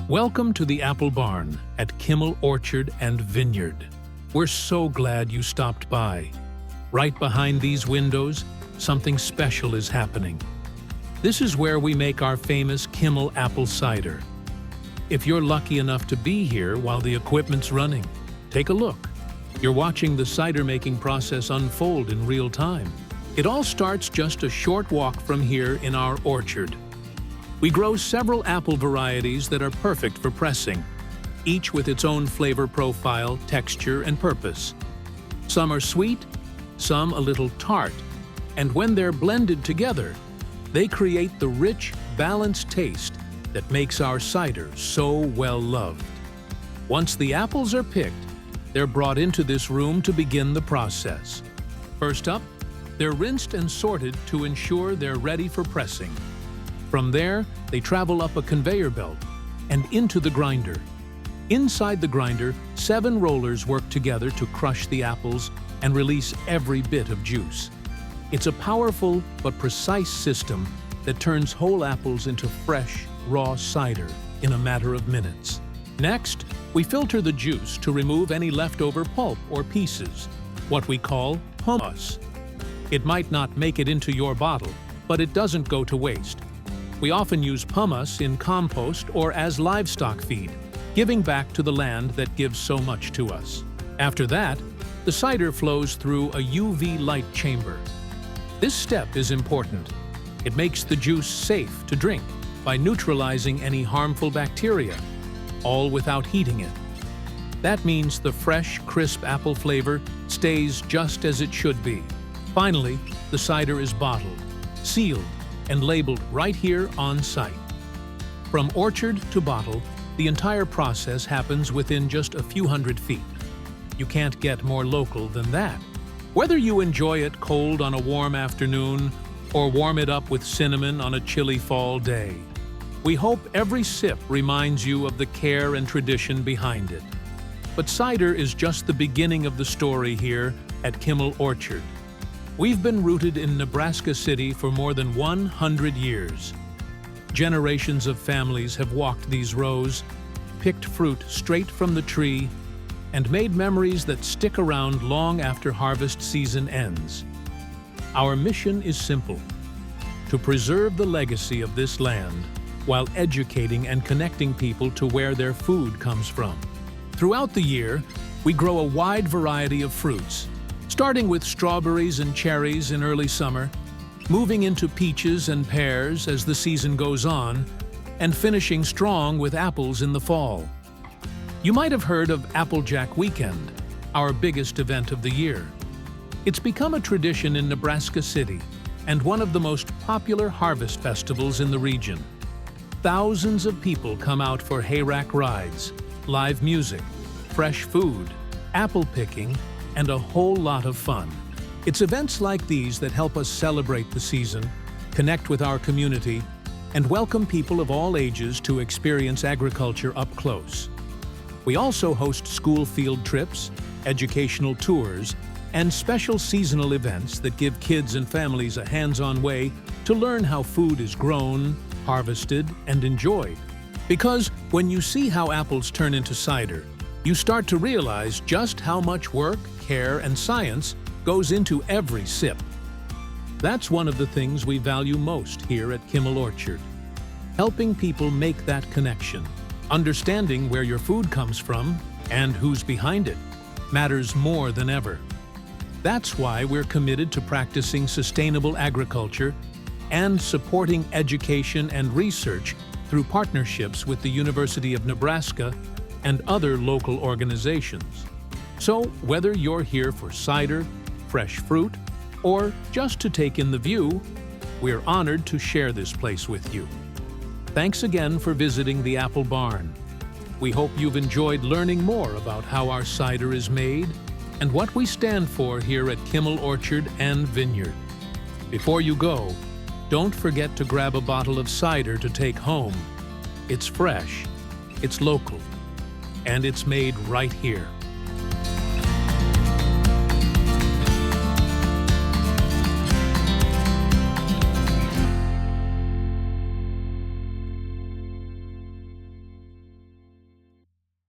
Welcome to the Apple Barn at Kimmel Orchard and Vineyard. We're so glad you stopped by. Right behind these windows, something special is happening. This is where we make our famous Kimmel apple cider. If you're lucky enough to be here while the equipment's running, take a look. You're watching the cider making process unfold in real time. It all starts just a short walk from here in our orchard. We grow several apple varieties that are perfect for pressing, each with its own flavor profile, texture, and purpose. Some are sweet, some a little tart, and when they're blended together, they create the rich, balanced taste that makes our cider so well loved. Once the apples are picked, they're brought into this room to begin the process. First up, they're rinsed and sorted to ensure they're ready for pressing. From there, they travel up a conveyor belt and into the grinder. Inside the grinder, 7 rollers work together to crush the apples and release every bit of juice. It's a powerful but precise system that turns whole apples into fresh, raw cider in a matter of minutes. Next, we filter the juice to remove any leftover pulp or pieces, what we call hummus. It might not make it into your bottle, but it doesn't go to waste. We often use pumice in compost or as livestock feed, giving back to the land that gives so much to us. After that, the cider flows through a UV light chamber. This step is important. It makes the juice safe to drink by neutralizing any harmful bacteria, all without heating it. That means the fresh, crisp apple flavor stays just as it should be. Finally, the cider is bottled, sealed, and labeled right here on site. From orchard to bottle, the entire process happens within just a few hundred feet. You can't get more local than that. Whether you enjoy it cold on a warm afternoon or warm it up with cinnamon on a chilly fall day, we hope every sip reminds you of the care and tradition behind it. But cider is just the beginning of the story here at Kimmel Orchard. We've been rooted in Nebraska City for more than 100 years. Generations of families have walked these rows, picked fruit straight from the tree, and made memories that stick around long after harvest season ends. Our mission is simple: to preserve the legacy of this land while educating and connecting people to where their food comes from. Throughout the year, we grow a wide variety of fruits, starting with strawberries and cherries in early summer, moving into peaches and pears as the season goes on, and finishing strong with apples in the fall. You might have heard of Applejack Weekend, our biggest event of the year. It's become a tradition in Nebraska City and one of the most popular harvest festivals in the region. Thousands of people come out for hayrack rides, live music, fresh food, apple picking, and a whole lot of fun. It's events like these that help us celebrate the season, connect with our community, and welcome people of all ages to experience agriculture up close. We also host school field trips, educational tours, and special seasonal events that give kids and families a hands-on way to learn how food is grown, harvested, and enjoyed. Because when you see how apples turn into cider, you start to realize just how much work, care, and science goes into every sip. That's one of the things we value most here at Kimmel Orchard. Helping people make that connection. Understanding where your food comes from and who's behind it matters more than ever. That's why we're committed to practicing sustainable agriculture and supporting education and research through partnerships with the University of Nebraska and other local organizations. So whether you're here for cider, fresh fruit, or just to take in the view, we're honored to share this place with you. Thanks again for visiting the Apple Barn. We hope you've enjoyed learning more about how our cider is made and what we stand for here at Kimmel Orchard and Vineyard. Before you go, don't forget to grab a bottle of cider to take home. It's fresh, it's local, and it's made right here.